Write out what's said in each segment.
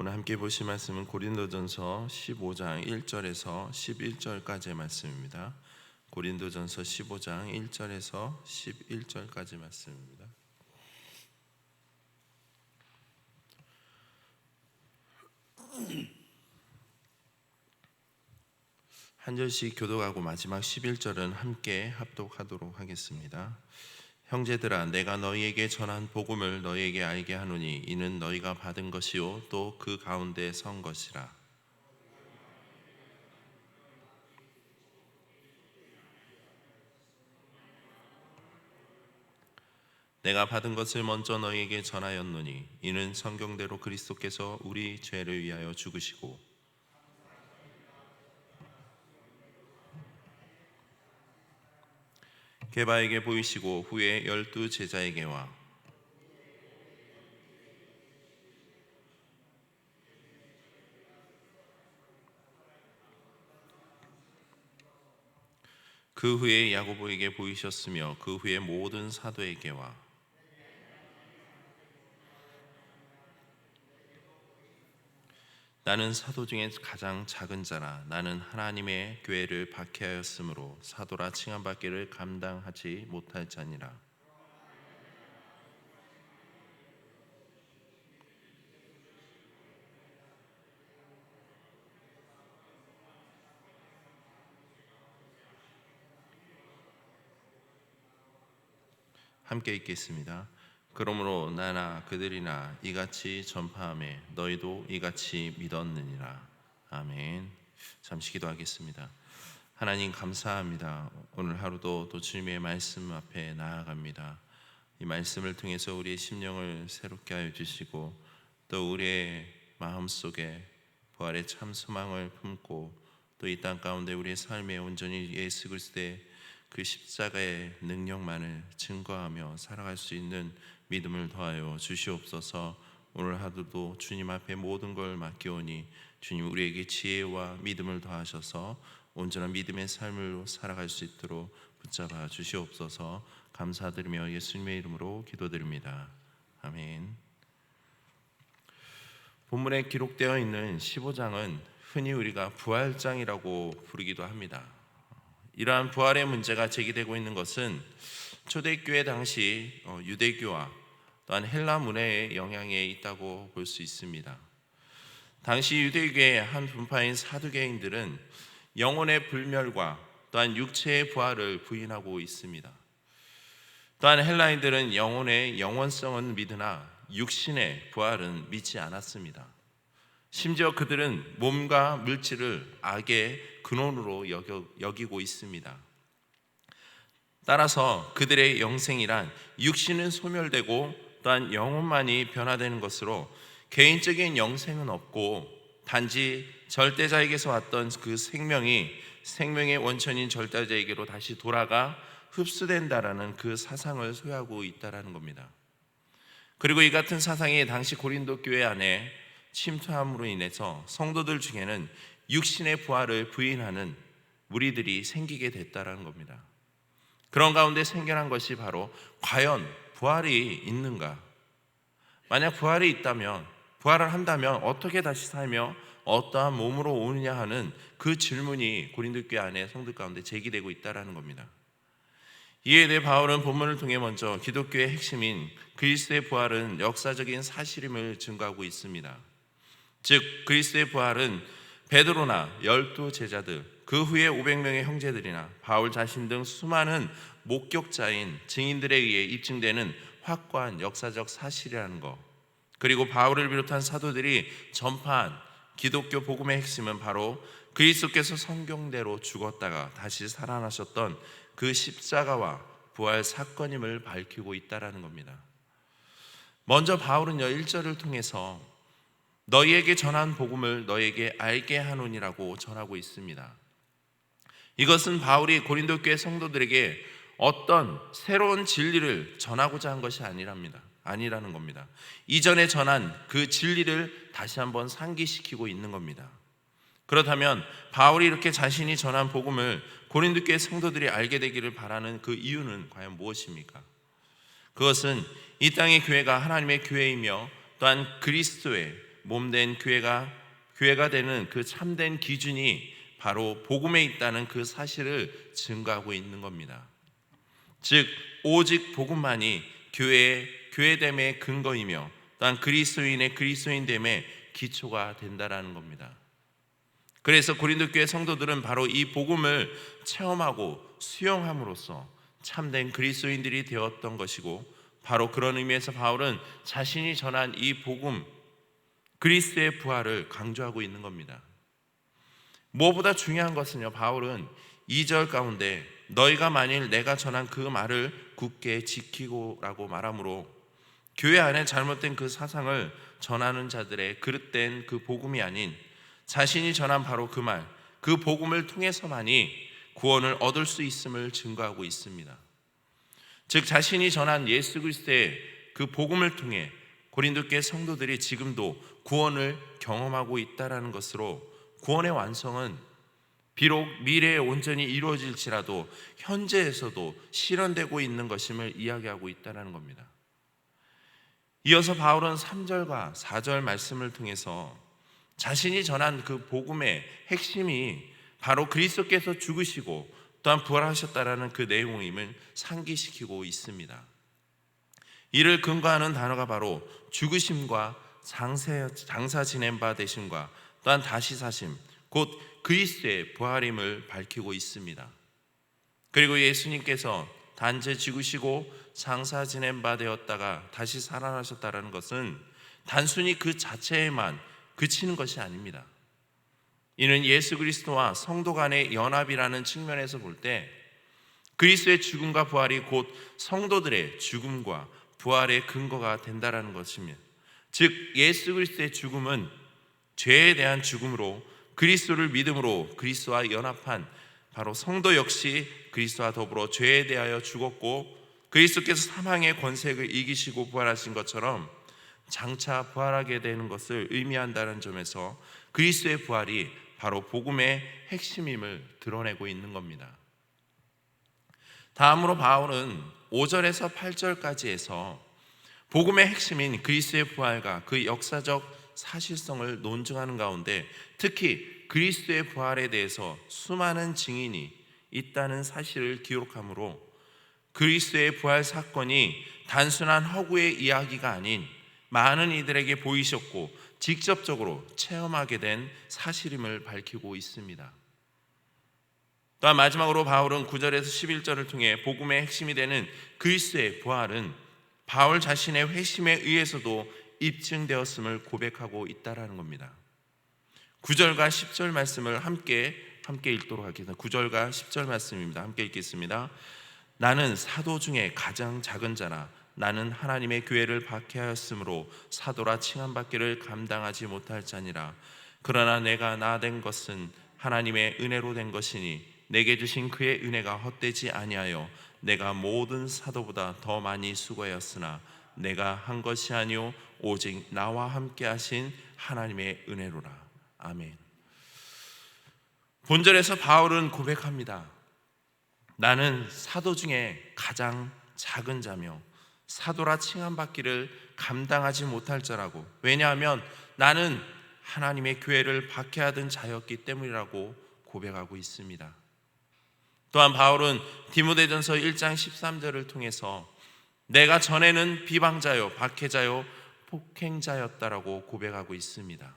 오늘 함께 보실 말씀은 고린도전서 15장 1절에서 11절까지의 말씀입니다. 고린도전서 15장 1절에서 11절까지 말씀입니다. 한 절씩 교독하고 마지막 11절은 함께 합독하도록 하겠습니다. 형제들아, 내가 너희에게 전한 복음을 너희에게 알게 하노니 이는 너희가 받은 것이요 또 그 가운데 선 것이라. 내가 받은 것을 먼저 너희에게 전하였노니 이는 성경대로 그리스도께서 우리 죄를 위하여 죽으시고 게바에게 보이시고 후에 12 제자에게와 그 후에 야고보에게 보이셨으며 그 후에 모든 사도에게와 나는 사도 중에 가장 작은 자라. 나는 하나님의 교회를 박해하였으므로 사도라 칭함받기를 감당하지 못할 자니라. 함께 읽겠습니다. 그러므로 나나 그들이나 이같이 전파하매 너희도 이같이 믿었느니라. 아멘. 잠시 기도하겠습니다. 하나님 감사합니다. 오늘 하루도 또 주님의 말씀 앞에 나아갑니다. 이 말씀을 통해서 우리의 심령을 새롭게 하여 주시고 또 우리의 마음속에 부활의 참 소망을 품고 또 이 땅 가운데 우리의 삶에 온전히 예수 그리스도의 그 십자가의 능력만을 증거하며 살아갈 수 있는 믿음을 더하여 주시옵소서. 오늘 하루도 주님 앞에 모든 걸 맡겨오니 주님 우리에게 지혜와 믿음을 더하셔서 온전한 믿음의 삶을 살아갈 수 있도록 붙잡아 주시옵소서. 감사드리며 예수님의 이름으로 기도드립니다. 아멘. 본문에 기록되어 있는 15장은 흔히 우리가 부활장이라고 부르기도 합니다. 이러한 부활의 문제가 제기되고 있는 것은 초대교회 당시 유대교와 또한 헬라 문화의 영향에 있다고 볼 수 있습니다. 당시 유대교의 한 분파인 사두개인들은 영혼의 불멸과 또한 육체의 부활을 부인하고 있습니다. 또한 헬라인들은 영혼의 영원성은 믿으나 육신의 부활은 믿지 않았습니다. 심지어 그들은 몸과 물질을 악의 근원으로 여기고 있습니다. 따라서 그들의 영생이란 육신은 소멸되고 또한 영혼만이 변화되는 것으로 개인적인 영생은 없고 단지 절대자에게서 왔던 그 생명의 원천인 절대자에게로 다시 돌아가 흡수된다라는 그 사상을 소유하고 있다라는 겁니다. 그리고 이 같은 사상이 당시 고린도 교회 안에 침투함으로 인해서 성도들 중에는 육신의 부활을 부인하는 무리들이 생기게 됐다라는 겁니다. 그런 가운데 생겨난 것이 바로 과연 부활이 있는가? 만약 부활이 있다면, 부활을 한다면 어떻게 다시 살며 어떠한 몸으로 오느냐 하는 그 질문이 고린도 교회 안에 성도 가운데 제기되고 있다라는 겁니다. 이에 대해 바울은 본문을 통해 먼저 기독교의 핵심인 그리스도의 부활은 역사적인 사실임을 증거하고 있습니다. 즉 그리스도의 부활은 베드로나 12 제자들, 그 후에 500명의 형제들이나 바울 자신 등 수많은 목격자인 증인들에 의해 입증되는 확고한 역사적 사실이라는 것, 그리고 바울을 비롯한 사도들이 전파한 기독교 복음의 핵심은 바로 그리스도께서 성경대로 죽었다가 다시 살아나셨던 그 십자가와 부활 사건임을 밝히고 있다는 겁니다. 먼저 바울은요 1절을 통해서 너희에게 전한 복음을 너희에게 알게 하노니라고 전하고 있습니다. 이것은 바울이 고린도 교회 성도들에게 어떤 새로운 진리를 전하고자 한 것이 아니라는 겁니다. 이전에 전한 그 진리를 다시 한번 상기시키고 있는 겁니다. 그렇다면 바울이 이렇게 자신이 전한 복음을 고린도 교회 성도들이 알게 되기를 바라는 그 이유는 과연 무엇입니까? 그것은 이 땅의 교회가 하나님의 교회이며 또한 그리스도의 몸된 교회가 되는 그 참된 기준이 바로 복음에 있다는 그 사실을 증거하고 있는 겁니다. 즉 오직 복음만이 교회됨의 근거이며 또한 그리스도인의 그리스도인됨의 기초가 된다라는 겁니다. 그래서 고린도 교회 성도들은 바로 이 복음을 체험하고 수용함으로써 참된 그리스도인들이 되었던 것이고, 바로 그런 의미에서 바울은 자신이 전한 이 복음, 그리스도의 부활을 강조하고 있는 겁니다. 무엇보다 중요한 것은요, 바울은 2절 가운데 너희가 만일 내가 전한 그 말을 굳게 지키고라고 말하므로, 교회 안에 잘못된 그 사상을 전하는 자들의 그릇된 그 복음이 아닌 자신이 전한 바로 그 말, 그 복음을 통해서만이 구원을 얻을 수 있음을 증거하고 있습니다. 즉 자신이 전한 예수 그리스도의 그 복음을 통해 고린도 교회 성도들이 지금도 구원을 경험하고 있다는 것으로, 구원의 완성은 비록 미래에 온전히 이루어질지라도 현재에서도 실현되고 있는 것임을 이야기하고 있다는 겁니다. 이어서 바울은 3절과 4절 말씀을 통해서 자신이 전한 그 복음의 핵심이 바로 그리스도께서 죽으시고 또한 부활하셨다라는 그 내용임을 상기시키고 있습니다. 이를 근거하는 단어가 바로 죽으심과 장사 지낸 바 되심과 또한 다시 사심, 곧 그리스도의 부활임을 밝히고 있습니다. 그리고 예수님께서 단지 죽으시고 장사 지낸 바 되었다가 다시 살아나셨다는 것은 단순히 그 자체에만 그치는 것이 아닙니다. 이는 예수 그리스도와 성도 간의 연합이라는 측면에서 볼 때 그리스도의 죽음과 부활이 곧 성도들의 죽음과 부활의 근거가 된다라는 것입니다. 즉 예수 그리스도의 죽음은 죄에 대한 죽음으로 그리스도를 믿음으로 그리스도와 연합한 바로 성도 역시 그리스도와 더불어 죄에 대하여 죽었고, 그리스도께서 사망의 권세를 이기시고 부활하신 것처럼 장차 부활하게 되는 것을 의미한다는 점에서 그리스도의 부활이 바로 복음의 핵심임을 드러내고 있는 겁니다. 다음으로 바울은 5절에서 8절까지에서 복음의 핵심인 그리스도의 부활과 그 역사적 사실성을 논증하는 가운데 특히 그리스도의 부활에 대해서 수많은 증인이 있다는 사실을 기록하므로 그리스도의 부활 사건이 단순한 허구의 이야기가 아닌 많은 이들에게 보이셨고 직접적으로 체험하게 된 사실임을 밝히고 있습니다. 또한 마지막으로 바울은 9절에서 11절을 통해 복음의 핵심이 되는 그리스도의 부활은 바울 자신의 회심에 의해서도 입증되었음을 고백하고 있다라는 겁니다. 9절과 10절 말씀을 함께 읽도록 하겠습니다. 9절과 10절 말씀입니다. 함께 읽겠습니다. 나는 사도 중에 가장 작은 자라. 나는 하나님의 교회를 박해하였으므로 사도라 칭함받기를 감당하지 못할 자니라. 그러나 내가 나 된 것은 하나님의 은혜로 된 것이니 내게 주신 그의 은혜가 헛되지 아니하여 내가 모든 사도보다 더 많이 수고하였으나 내가 한 것이 아니요 오직 나와 함께 하신 하나님의 은혜로라. 아멘. 본절에서 바울은 고백합니다. 나는 사도 중에 가장 작은 자며 사도라 칭함받기를 감당하지 못할 자라고. 왜냐하면 나는 하나님의 교회를 박해하던 자였기 때문이라고 고백하고 있습니다. 또한 바울은 디모데전서 1장 13절을 통해서 내가 전에는 비방자요 박해자요 폭행자였다라고 고백하고 있습니다.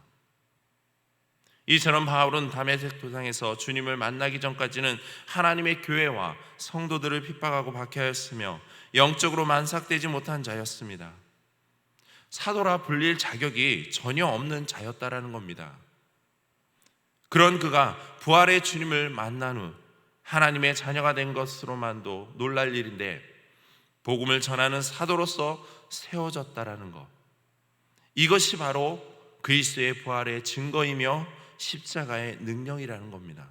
이처럼 바울은 다메섹 도상에서 주님을 만나기 전까지는 하나님의 교회와 성도들을 핍박하고 박해하였으며 영적으로 만삭되지 못한 자였습니다. 사도라 불릴 자격이 전혀 없는 자였다라는 겁니다. 그런 그가 부활의 주님을 만난 후 하나님의 자녀가 된 것으로만도 놀랄 일인데 복음을 전하는 사도로서 세워졌다라는 것, 이것이 바로 그리스도의 부활의 증거이며 십자가의 능력이라는 겁니다.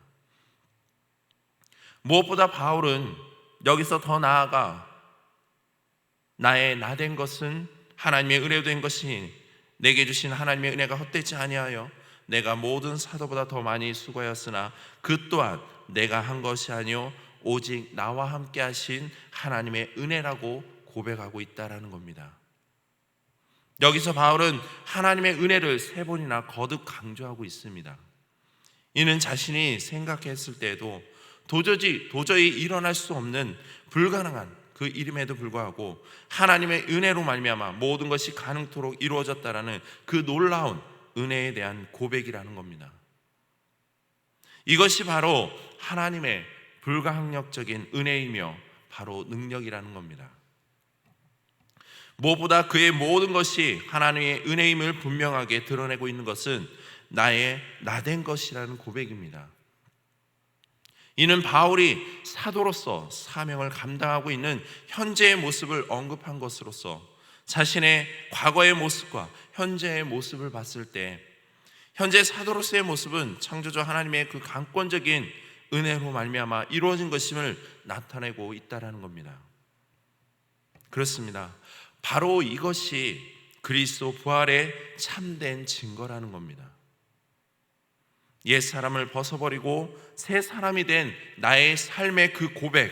무엇보다 바울은 여기서 더 나아가 나의 나 된 것은 하나님의 은혜로 된 것이니 내게 주신 하나님의 은혜가 헛되지 아니하여 내가 모든 사도보다 더 많이 수고하였으나 그 또한 내가 한 것이 아니요 오직 나와 함께 하신 하나님의 은혜라고 고백하고 있다라는 겁니다. 여기서 바울은 하나님의 은혜를 세 번이나 거듭 강조하고 있습니다. 이는 자신이 생각했을 때에도 도저히 일어날 수 없는 불가능한 그 일임에도 불구하고 하나님의 은혜로 말미암아 모든 것이 가능토록 이루어졌다라는 그 놀라운 은혜에 대한 고백이라는 겁니다. 이것이 바로 하나님의 불가항력적인 은혜이며 바로 능력이라는 겁니다. 무엇보다 그의 모든 것이 하나님의 은혜임을 분명하게 드러내고 있는 것은 나의 나된 것이라는 고백입니다. 이는 바울이 사도로서 사명을 감당하고 있는 현재의 모습을 언급한 것으로서 자신의 과거의 모습과 현재의 모습을 봤을 때 현재 사도로서의 모습은 창조주 하나님의 그 강권적인 은혜로 말미암아 이루어진 것임을 나타내고 있다는 겁니다. 그렇습니다. 바로 이것이 그리스도 부활의 참된 증거라는 겁니다. 옛 사람을 벗어버리고 새 사람이 된 나의 삶의 그 고백,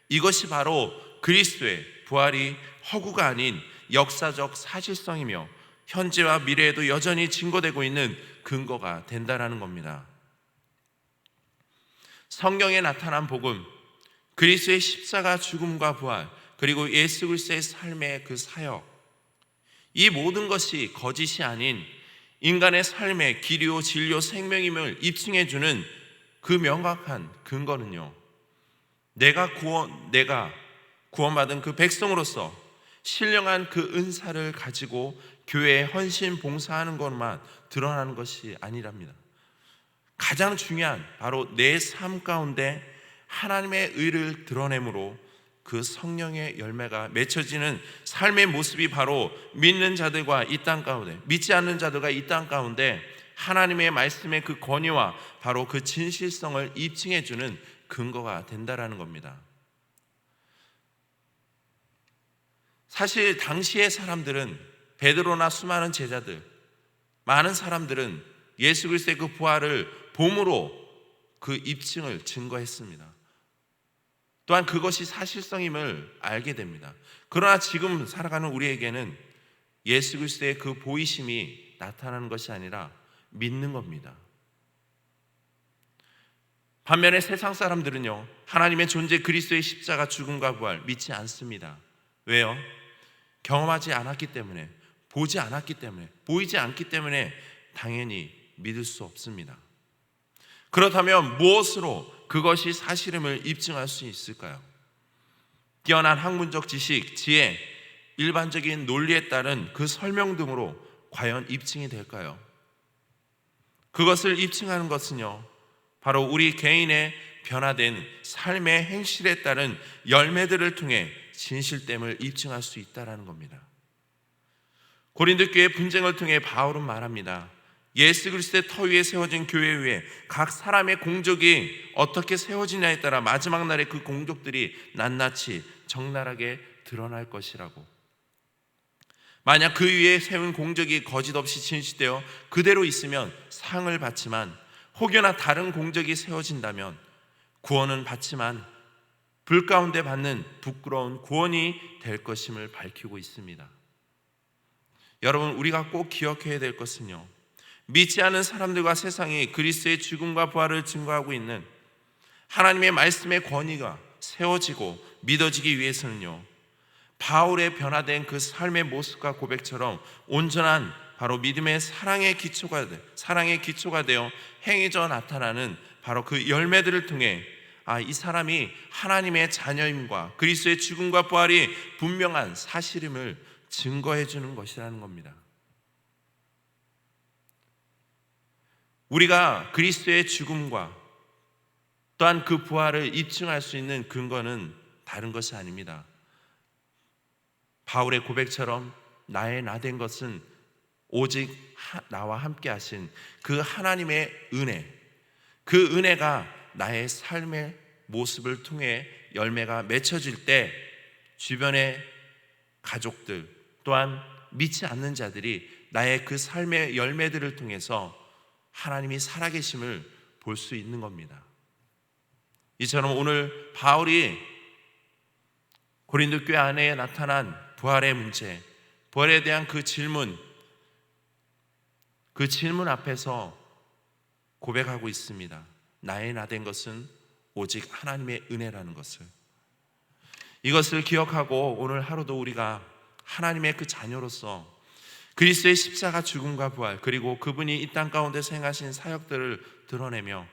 이것이 바로 그리스도의 부활이 허구가 아닌 역사적 사실성이며 현재와 미래에도 여전히 증거되고 있는 근거가 된다는 겁니다. 성경에 나타난 복음, 그리스도의 십자가 죽음과 부활, 그리고 예수 그리스도의 삶의 그 사역, 이 모든 것이 거짓이 아닌 인간의 삶의 길이요 진리요 생명임을 입증해주는 그 명확한 근거는요, 내가 구원받은 그 백성으로서 신령한 그 은사를 가지고 교회에 헌신 봉사하는 것만 드러나는 것이 아니랍니다. 가장 중요한 바로 내 삶 가운데 하나님의 의를 드러내므로 그 성령의 열매가 맺혀지는 삶의 모습이 바로 믿는 자들과 이 땅 가운데, 믿지 않는 자들과 이 땅 가운데 하나님의 말씀의 그 권위와 바로 그 진실성을 입증해주는 근거가 된다라는 겁니다. 사실 당시의 사람들은, 베드로나 수많은 제자들, 많은 사람들은 예수 그리스도의 그 부활을 봄으로 그 입증을 증거했습니다. 또한 그것이 사실성임을 알게 됩니다. 그러나 지금 살아가는 우리에게는 예수 그리스도의 그 보이심이 나타나는 것이 아니라 믿는 겁니다. 반면에 세상 사람들은요, 하나님의 존재, 그리스도의 십자가 죽음과 부활 믿지 않습니다. 왜요? 경험하지 않았기 때문에, 보지 않았기 때문에, 보이지 않기 때문에 당연히 믿을 수 없습니다. 그렇다면 무엇으로 그것이 사실임을 입증할 수 있을까요? 뛰어난 학문적 지식, 지혜, 일반적인 논리에 따른 그 설명 등으로 과연 입증이 될까요? 그것을 입증하는 것은요, 바로 우리 개인의 변화된 삶의 행실에 따른 열매들을 통해 진실됨을 입증할 수 있다는 겁니다. 고린도 교회 분쟁을 통해 바울은 말합니다. 예수 그리스도의 터 위에 세워진 교회 위에 각 사람의 공적이 어떻게 세워지냐에 따라 마지막 날에 그 공적들이 낱낱이 적나라하게 드러날 것이라고. 만약 그 위에 세운 공적이 거짓없이 진실되어 그대로 있으면 상을 받지만, 혹여나 다른 공적이 세워진다면 구원은 받지만 불 가운데 받는 부끄러운 구원이 될 것임을 밝히고 있습니다. 여러분, 우리가 꼭 기억해야 될 것은요, 믿지 않는 사람들과 세상이 그리스도의 죽음과 부활을 증거하고 있는 하나님의 말씀의 권위가 세워지고 믿어지기 위해서는요, 바울의 변화된 그 삶의 모습과 고백처럼 온전한 바로 믿음의 사랑의 기초가 되어 행해져 나타나는 바로 그 열매들을 통해 이 사람이 하나님의 자녀임과 그리스도의 죽음과 부활이 분명한 사실임을 증거해 주는 것이라는 겁니다. 우리가 그리스도의 죽음과 또한 그 부활을 입증할 수 있는 근거는 다른 것이 아닙니다. 바울의 고백처럼 나의 나된 것은 오직 나와 함께 하신 그 하나님의 은혜, 그 은혜가 나의 삶의 모습을 통해 열매가 맺혀질 때 주변의 가족들 또한 믿지 않는 자들이 나의 그 삶의 열매들을 통해서 하나님이 살아계심을 볼 수 있는 겁니다. 이처럼 오늘 바울이 고린도 교회 안에 나타난 부활의 문제, 부활에 대한 그 질문 앞에서 고백하고 있습니다. 나의 나 된 것은 오직 하나님의 은혜라는 것을. 이것을 기억하고 오늘 하루도 우리가 하나님의 그 자녀로서 그리스도의 십자가 죽음과 부활, 그리고 그분이 이 땅 가운데서 행하신 사역들을 드러내며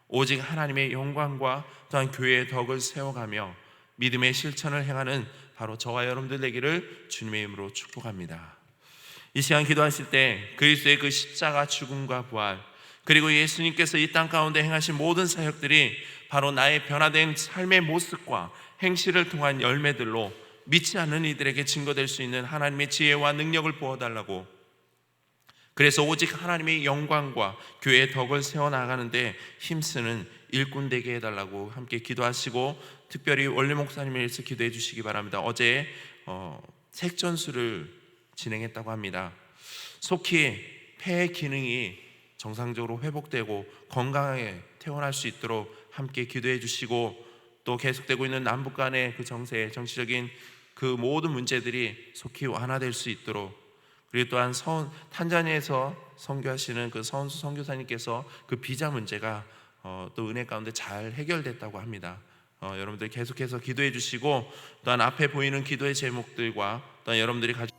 오직 하나님의 영광과 또한 교회의 덕을 세워가며 믿음의 실천을 행하는 바로 저와 여러분들 되기를 주님의 이름으로 축복합니다. 이 시간 기도하실 때 그리스도의 그 십자가 죽음과 부활, 그리고 예수님께서 이 땅 가운데 행하신 모든 사역들이 바로 나의 변화된 삶의 모습과 행실을 통한 열매들로 믿지 않는 이들에게 증거될 수 있는 하나님의 지혜와 능력을 부어달라고, 그래서 오직 하나님의 영광과 교회의 덕을 세워나가는데 힘쓰는 일꾼 되게 해달라고 함께 기도하시고, 특별히 원리 목사님을 위해서 기도해 주시기 바랍니다. 어제 색전수를 진행했다고 합니다. 속히 폐의 기능이 정상적으로 회복되고 건강하게 퇴원할 수 있도록 함께 기도해 주시고, 또 계속되고 있는 남북 간의 그 정치적인 그 모든 문제들이 속히 완화될 수 있도록, 그리고 또한 탄자니아에서 선교하시는 그 서은수 선교사님께서 그 비자 문제가 또 은혜 가운데 잘 해결됐다고 합니다. 여러분들 계속해서 기도해 주시고, 또한 앞에 보이는 기도의 제목들과 또한 여러분들이 가지고